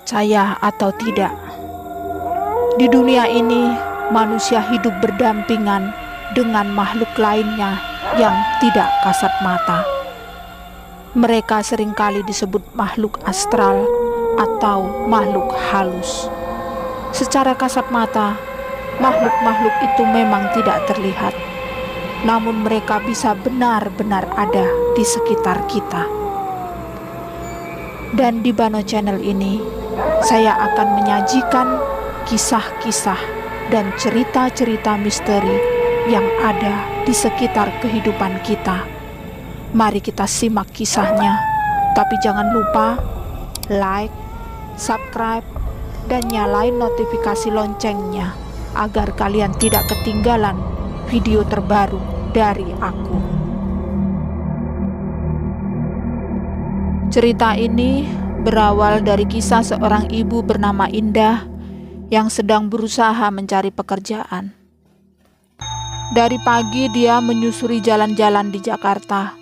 percaya atau tidak, di dunia ini manusia hidup berdampingan dengan makhluk lainnya yang tidak kasat mata. Mereka seringkali disebut makhluk astral atau makhluk halus. Secara kasat mata, makhluk-makhluk itu memang tidak terlihat, namun mereka bisa benar-benar ada di sekitar kita. Dan di Bano Channel ini, saya akan menyajikan kisah-kisah dan cerita-cerita misteri yang ada di sekitar kehidupan kita. Mari kita simak kisahnya, tapi jangan lupa like, subscribe, dan nyalain notifikasi loncengnya agar kalian tidak ketinggalan video terbaru dari aku. Cerita ini berawal dari kisah seorang ibu bernama Indah yang sedang berusaha mencari pekerjaan. Dari pagi dia menyusuri jalan-jalan di Jakarta.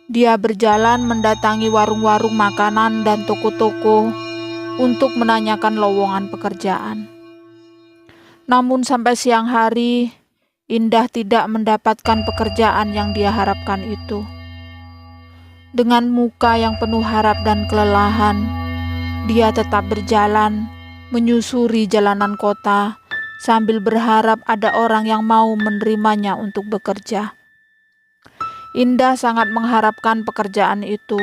Dia berjalan mendatangi warung-warung makanan dan toko-toko untuk menanyakan lowongan pekerjaan. Namun sampai siang hari, Indah tidak mendapatkan pekerjaan yang dia harapkan itu. Dengan muka yang penuh harap dan kelelahan, dia tetap berjalan, menyusuri jalanan kota, sambil berharap ada orang yang mau menerimanya untuk bekerja. Indah sangat mengharapkan pekerjaan itu,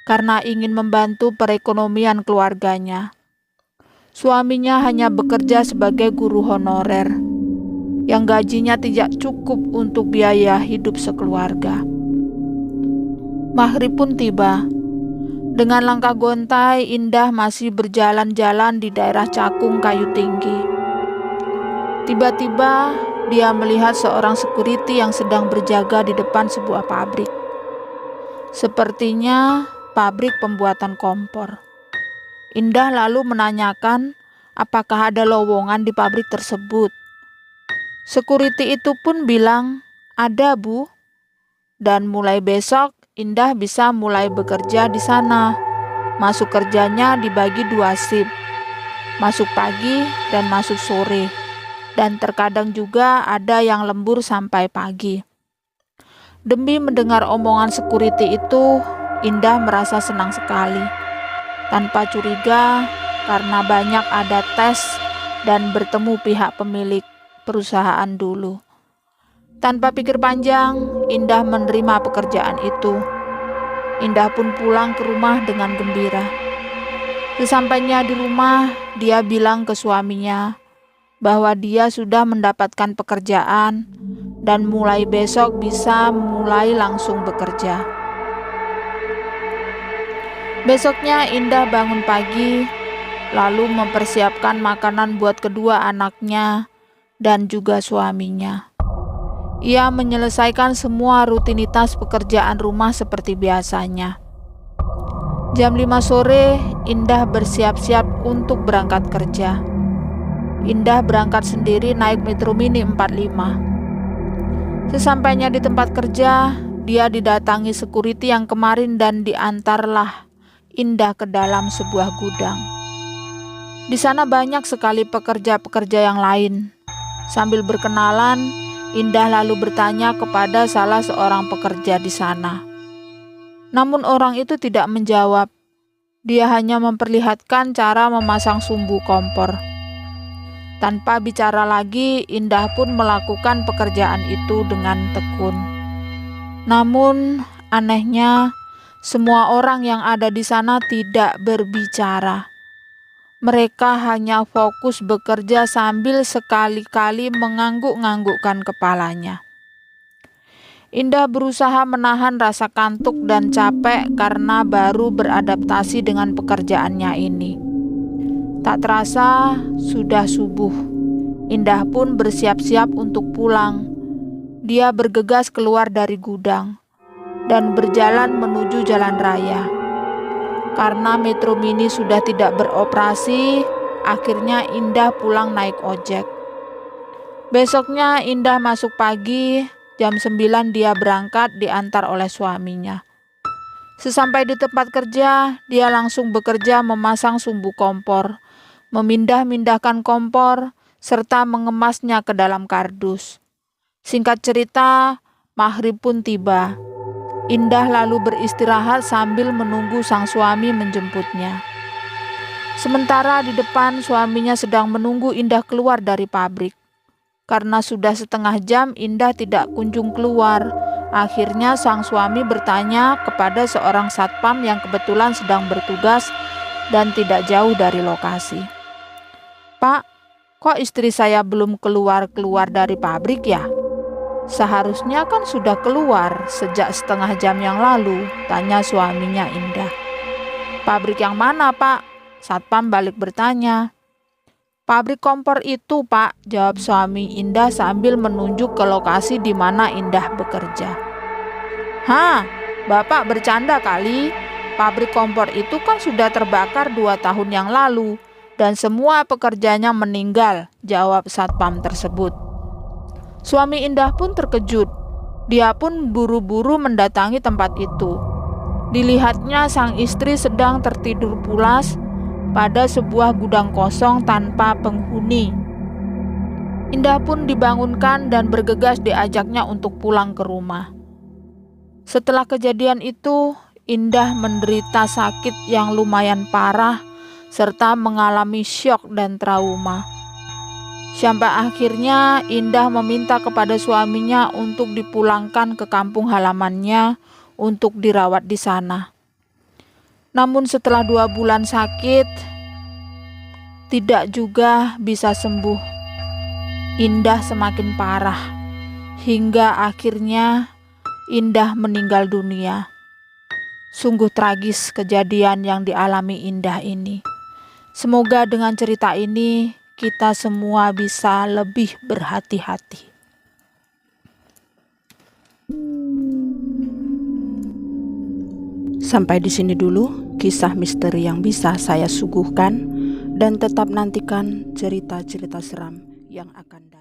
karena ingin membantu perekonomian keluarganya. Suaminya hanya bekerja sebagai guru honorer, yang gajinya tidak cukup untuk biaya hidup sekeluarga. Maghrib pun tiba. Dengan langkah gontai, Indah masih berjalan-jalan di daerah Cakung Kayu Tinggi. Tiba-tiba, dia melihat seorang security yang sedang berjaga di depan sebuah pabrik. Sepertinya pabrik pembuatan kompor. Indah lalu menanyakan apakah ada lowongan di pabrik tersebut. Security itu pun bilang, "Ada, Bu." Dan mulai besok, Indah bisa mulai bekerja di sana. Masuk kerjanya dibagi 2 shift, masuk pagi dan masuk sore, dan terkadang juga ada yang lembur sampai pagi. Demi mendengar omongan security itu, Indah merasa senang sekali, tanpa curiga karena banyak ada tes dan bertemu pihak pemilik perusahaan dulu. Tanpa pikir panjang, Indah menerima pekerjaan itu. Indah pun pulang ke rumah dengan gembira. Sesampainya di rumah, dia bilang ke suaminya bahwa dia sudah mendapatkan pekerjaan dan mulai besok bisa mulai langsung bekerja. Besoknya Indah bangun pagi, lalu mempersiapkan makanan buat kedua anaknya dan juga suaminya. Ia menyelesaikan semua rutinitas pekerjaan rumah seperti biasanya. Jam 5 sore, Indah bersiap-siap untuk berangkat kerja. Indah berangkat sendiri naik Metro Mini 45. Sesampainya di tempat kerja, dia didatangi security yang kemarin dan diantarlah Indah ke dalam sebuah gudang. Di sana banyak sekali pekerja-pekerja yang lain. Sambil berkenalan, Indah lalu bertanya kepada salah seorang pekerja di sana. Namun orang itu tidak menjawab. Dia hanya memperlihatkan cara memasang sumbu kompor. Tanpa bicara lagi, Indah pun melakukan pekerjaan itu dengan tekun. Namun, anehnya, semua orang yang ada di sana tidak berbicara. Mereka hanya fokus bekerja sambil sekali-kali mengangguk-nganggukkan kepalanya. Indah berusaha menahan rasa kantuk dan capek karena baru beradaptasi dengan pekerjaannya ini. Tak terasa sudah subuh. Indah pun bersiap-siap untuk pulang. Dia bergegas keluar dari gudang dan berjalan menuju jalan raya. Karena Metro Mini sudah tidak beroperasi, akhirnya Indah pulang naik ojek. Besoknya Indah masuk pagi, jam 9 dia berangkat diantar oleh suaminya. Sesampai di tempat kerja, dia langsung bekerja memasang sumbu kompor, memindah-mindahkan kompor, serta mengemasnya ke dalam kardus. Singkat cerita, maghrib pun tiba. Indah lalu beristirahat sambil menunggu sang suami menjemputnya. Sementara di depan, suaminya sedang menunggu Indah keluar dari pabrik. Karena sudah setengah jam Indah tidak kunjung keluar, akhirnya sang suami bertanya kepada seorang satpam yang kebetulan sedang bertugas dan tidak jauh dari lokasi. "Pak, kok istri saya belum keluar-keluar dari pabrik ya? Seharusnya kan sudah keluar sejak setengah jam yang lalu," tanya suaminya Indah. "Pabrik yang mana, Pak?" Satpam balik bertanya. "Pabrik kompor itu, Pak," jawab suami Indah sambil menunjuk ke lokasi di mana Indah bekerja. "Hah, Bapak bercanda kali? Pabrik kompor itu kan sudah terbakar 2 tahun yang lalu dan semua pekerjanya meninggal," jawab satpam tersebut. Suami Indah pun terkejut. Dia pun buru-buru mendatangi tempat itu. Dilihatnya sang istri sedang tertidur pulas pada sebuah gudang kosong tanpa penghuni. Indah pun dibangunkan dan bergegas diajaknya untuk pulang ke rumah. Setelah kejadian itu, Indah menderita sakit yang lumayan parah serta mengalami syok dan trauma. Sampai akhirnya Indah meminta kepada suaminya untuk dipulangkan ke kampung halamannya untuk dirawat di sana. Namun setelah 2 bulan sakit, tidak juga bisa sembuh. Indah semakin parah, hingga akhirnya Indah meninggal dunia. Sungguh tragis kejadian yang dialami Indah ini. Semoga dengan cerita ini kita semua bisa lebih berhati-hati. Sampai di sini dulu kisah misteri yang bisa saya suguhkan, dan tetap nantikan cerita-cerita seram yang akan